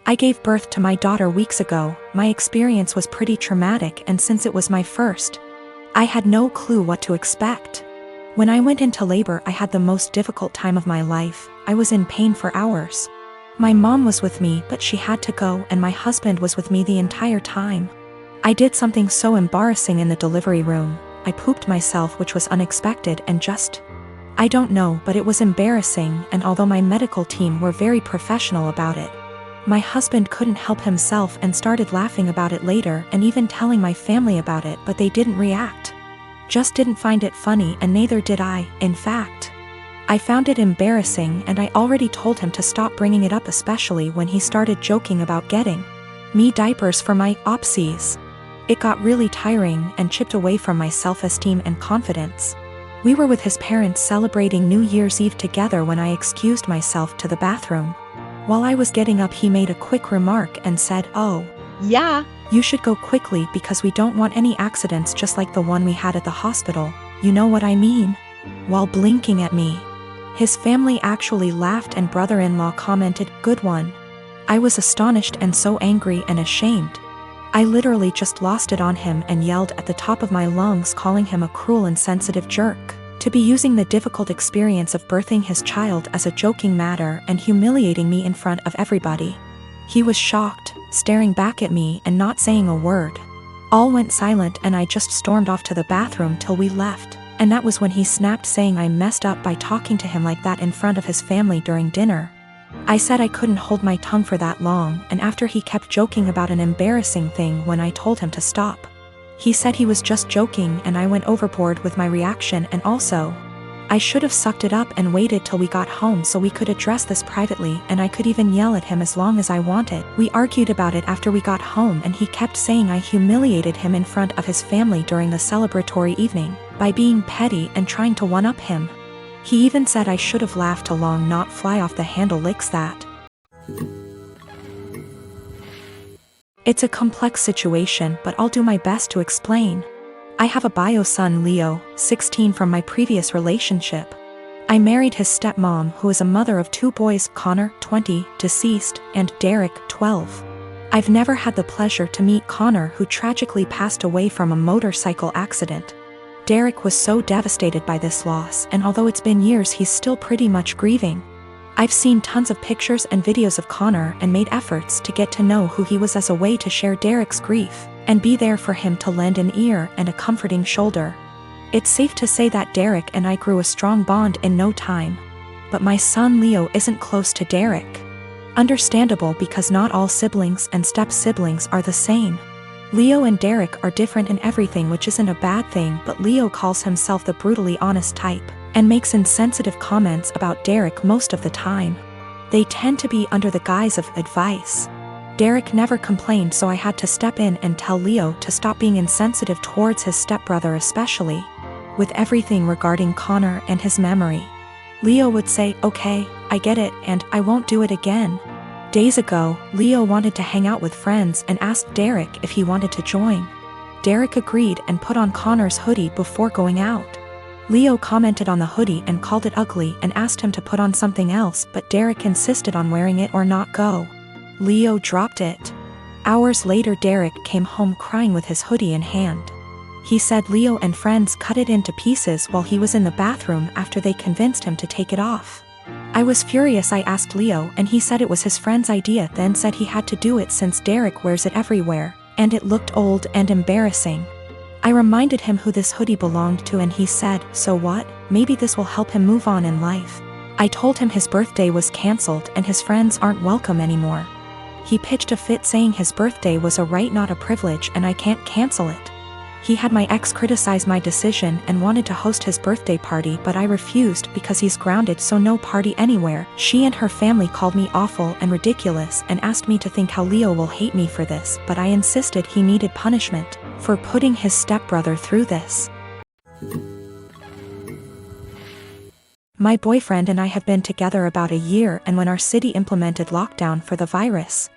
I gave birth to my daughter weeks ago. My experience was pretty traumatic, and since it was my first, I had no clue what to expect. When I went into labor, I had the most difficult time of my life. I was in pain for hours. My mom was with me, but she had to go, and my husband was with me the entire time. I did something so embarrassing in the delivery room. I pooped myself, which was unexpected and I don't know, but it was embarrassing, and although my medical team were very professional about it, my husband couldn't help himself and started laughing about it later and even telling my family about it, but they didn't react. Just didn't find it funny, and neither did I. In fact, I found it embarrassing, and I already told him to stop bringing it up, especially when he started joking about getting me diapers for my opsies. It got really tiring and chipped away from my self-esteem and confidence. We were with his parents celebrating New Year's Eve together when I excused myself to the bathroom. While I was getting up, he made a quick remark and said, "Oh, yeah, you should go quickly because we don't want any accidents just like the one we had at the hospital. You know what I mean?" While blinking at me. His family actually laughed, and brother-in-law commented, "Good one." I was astonished and so angry and ashamed. I literally just lost it on him and yelled at the top of my lungs, calling him a cruel and insensitive jerk, to be using the difficult experience of birthing his child as a joking matter and humiliating me in front of everybody. He was shocked, staring back at me and not saying a word. All went silent, and I just stormed off to the bathroom till we left, and that was when he snapped, saying I messed up by talking to him like that in front of his family during dinner. I said I couldn't hold my tongue for that long, and after he kept joking about an embarrassing thing when I told him to stop. He said he was just joking, and I went overboard with my reaction, and also, I should have sucked it up and waited till we got home so we could address this privately, and I could even yell at him as long as I wanted. We argued about it after we got home, and he kept saying I humiliated him in front of his family during the celebratory evening by being petty and trying to one-up him. He even said I should have laughed along, not fly off the handle licks that. It's a complex situation, but I'll do my best to explain. I have a bio son, Leo, 16, from my previous relationship. I married his stepmom, who is a mother of 2 boys, Connor, 20, deceased, and Derek, 12. I've never had the pleasure to meet Connor, who tragically passed away from a motorcycle accident. Derek was so devastated by this loss, and although it's been years, he's still pretty much grieving. I've seen tons of pictures and videos of Connor and made efforts to get to know who he was as a way to share Derek's grief and be there for him, to lend an ear and a comforting shoulder. It's safe to say that Derek and I grew a strong bond in no time. But my son Leo isn't close to Derek. Understandable, because not all siblings and step-siblings are the same. Leo and Derek are different in everything, which isn't a bad thing, but Leo calls himself the brutally honest type and makes insensitive comments about Derek most of the time. They tend to be under the guise of advice. Derek never complained, so I had to step in and tell Leo to stop being insensitive towards his stepbrother, especially with everything regarding Connor and his memory. Leo would say, "Okay, I get it, and I won't do it again." Days ago, Leo wanted to hang out with friends and asked Derek if he wanted to join. Derek agreed and put on Connor's hoodie before going out. Leo commented on the hoodie and called it ugly and asked him to put on something else, but Derek insisted on wearing it or not go. Leo dropped it. Hours later, Derek came home crying with his hoodie in hand. He said Leo and friends cut it into pieces while he was in the bathroom after they convinced him to take it off. I was furious. I asked Leo, and he said it was his friend's idea, then said he had to do it since Derek wears it everywhere, and it looked old and embarrassing. I reminded him who this hoodie belonged to, and he said, "So what? Maybe this will help him move on in life." I told him his birthday was cancelled and his friends aren't welcome anymore. He pitched a fit saying his birthday was a right, not a privilege, and I can't cancel it. He had my ex criticize my decision and wanted to host his birthday party, but I refused because he's grounded, so no party anywhere. She and her family called me awful and ridiculous and asked me to think how Leo will hate me for this, but I insisted he needed punishment for putting his stepbrother through this. My boyfriend and I have been together about a year, and when our city implemented lockdown for the virus,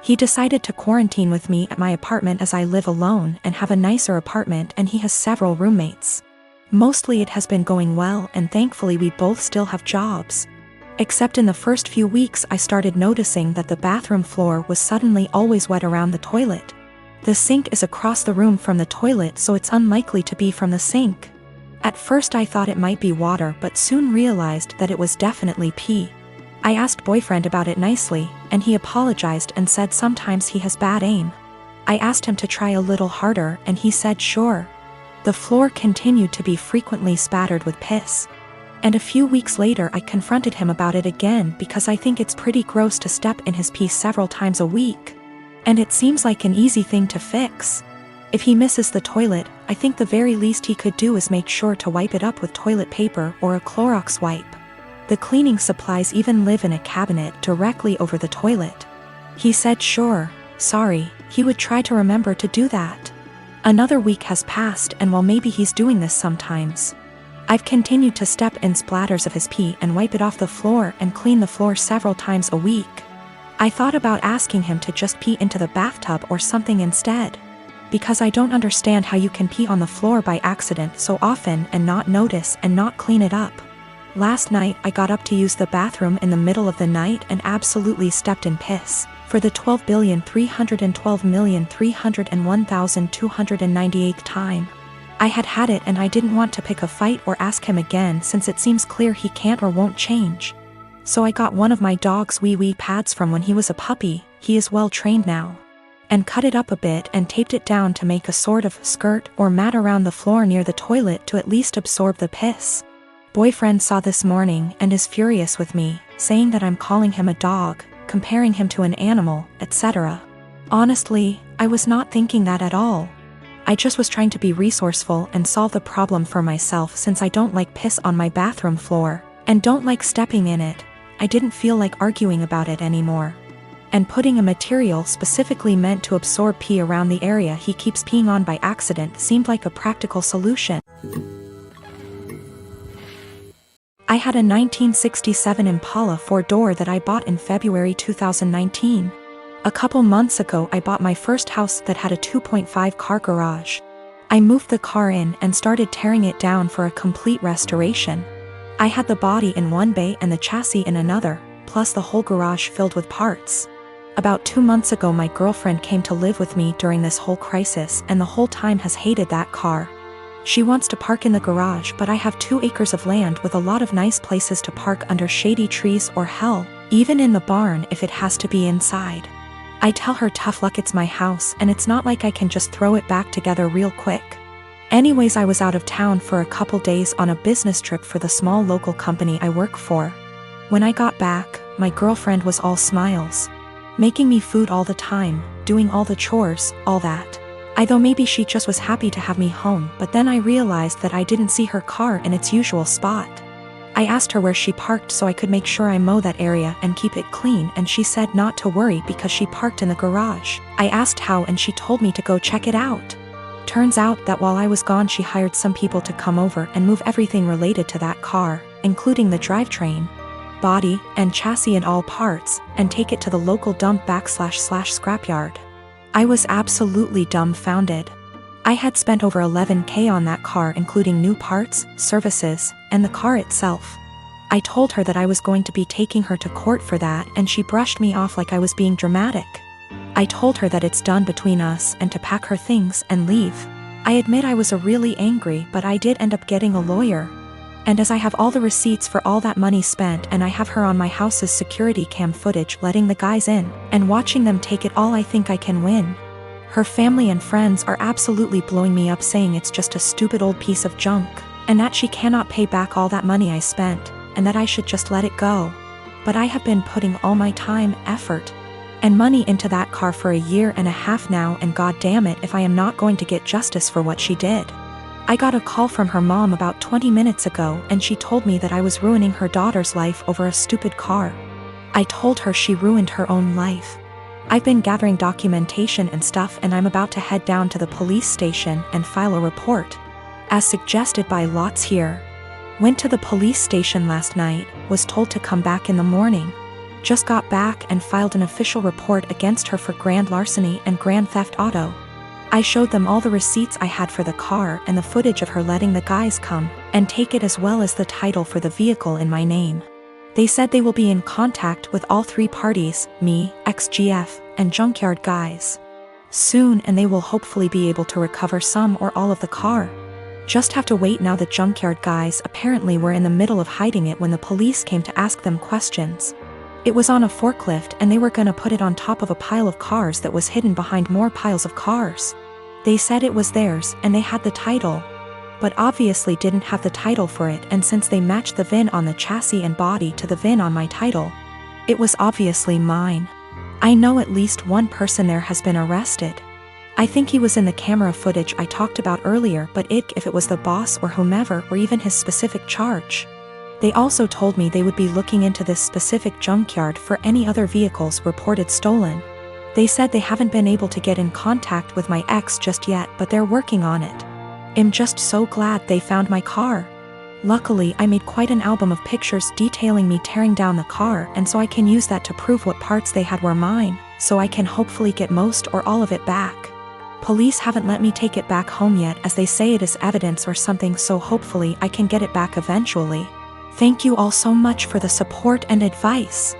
he decided to quarantine with me at my apartment, as I live alone and have a nicer apartment and he has several roommates. Mostly it has been going well, and thankfully we both still have jobs. Except in the first few weeks I started noticing that the bathroom floor was suddenly always wet around the toilet. The sink is across the room from the toilet, so it's unlikely to be from the sink. At first I thought it might be water, but soon realized that it was definitely pee. I asked boyfriend about it nicely, and he apologized and said sometimes he has bad aim. I asked him to try a little harder, and he said sure. The floor continued to be frequently spattered with piss. And a few weeks later I confronted him about it again because I think it's pretty gross to step in his pee several times a week. And it seems like an easy thing to fix. If he misses the toilet, I think the very least he could do is make sure to wipe it up with toilet paper or a Clorox wipe. The cleaning supplies even live in a cabinet directly over the toilet. He said sure, sorry, he would try to remember to do that. Another week has passed, and while maybe he's doing this sometimes, I've continued to step in splatters of his pee and wipe it off the floor and clean the floor several times a week. I thought about asking him to just pee into the bathtub or something instead. Because I don't understand how you can pee on the floor by accident so often and not notice and not clean it up. Last night I got up to use the bathroom in the middle of the night and absolutely stepped in piss, for the 12,312,301,298th time. I had it and I didn't want to pick a fight or ask him again since it seems clear he can't or won't change. So I got one of my dog's wee pads from when he was a puppy, he is well trained now, and cut it up a bit and taped it down to make a sort of skirt or mat around the floor near the toilet to at least absorb the piss. Boyfriend saw this morning and is furious with me, saying that I'm calling him a dog, comparing him to an animal, etc. Honestly, I was not thinking that at all. I just was trying to be resourceful and solve the problem for myself since I don't like piss on my bathroom floor, and don't like stepping in it. I didn't feel like arguing about it anymore. And putting a material specifically meant to absorb pee around the area he keeps peeing on by accident seemed like a practical solution. I had a 1967 Impala 4-door that I bought in February 2019. A couple months ago I bought my first house that had a 2.5 car garage. I moved the car in and started tearing it down for a complete restoration. I had the body in one bay and the chassis in another, plus the whole garage filled with parts. About 2 months ago my girlfriend came to live with me during this whole crisis and the whole time has hated that car. She wants to park in the garage, but I have 2 acres of land with a lot of nice places to park under shady trees or hell, even in the barn if it has to be inside. I tell her tough luck, it's my house and it's not like I can just throw it back together real quick. Anyways, I was out of town for a couple days on a business trip for the small local company I work for. When I got back, my girlfriend was all smiles. Making me food all the time, doing all the chores, all that. I thought maybe she just was happy to have me home, but then I realized that I didn't see her car in its usual spot. I asked her where she parked so I could make sure I mow that area and keep it clean, and she said not to worry because she parked in the garage. I asked how and she told me to go check it out. Turns out that while I was gone she hired some people to come over and move everything related to that car, including the drivetrain, body, and chassis and all parts, and take it to the local dump / scrapyard. I was absolutely dumbfounded. I had spent over $11,000 on that car including new parts, services, and the car itself. I told her that I was going to be taking her to court for that and she brushed me off like I was being dramatic. I told her that it's done between us and to pack her things and leave. I admit I was really angry, but I did end up getting a lawyer. And as I have all the receipts for all that money spent and I have her on my house's security cam footage letting the guys in and watching them take it all, I think I can win. Her family and friends are absolutely blowing me up saying it's just a stupid old piece of junk, and that she cannot pay back all that money I spent, and that I should just let it go. But I have been putting all my time, effort, and money into that car for a year and a half now, and god damn it if I am not going to get justice for what she did. I got a call from her mom about 20 minutes ago and she told me that I was ruining her daughter's life over a stupid car. I told her she ruined her own life. I've been gathering documentation and stuff and I'm about to head down to the police station and file a report, as suggested by lots here. Went to the police station last night, was told to come back in the morning. Just got back and filed an official report against her for grand larceny and grand theft auto. I showed them all the receipts I had for the car and the footage of her letting the guys come and take it, as well as the title for the vehicle in my name. They said they will be in contact with all three parties, me, XGF, and junkyard guys, soon, and they will hopefully be able to recover some or all of the car. Just have to wait now. The junkyard guys apparently were in the middle of hiding it when the police came to ask them questions. It was on a forklift and they were gonna put it on top of a pile of cars that was hidden behind more piles of cars. They said it was theirs and they had the title, but obviously didn't have the title for it, and since they matched the VIN on the chassis and body to the VIN on my title, it was obviously mine. I know at least one person there has been arrested. I think he was in the camera footage I talked about earlier, but if it was the boss or whomever or even his specific charge. They also told me they would be looking into this specific junkyard for any other vehicles reported stolen. They said they haven't been able to get in contact with my ex just yet, but they're working on it. I'm just so glad they found my car. Luckily, I made quite an album of pictures detailing me tearing down the car, and so I can use that to prove what parts they had were mine, so I can hopefully get most or all of it back. Police haven't let me take it back home yet, as they say it is evidence or something, so hopefully I can get it back eventually. Thank you all so much for the support and advice.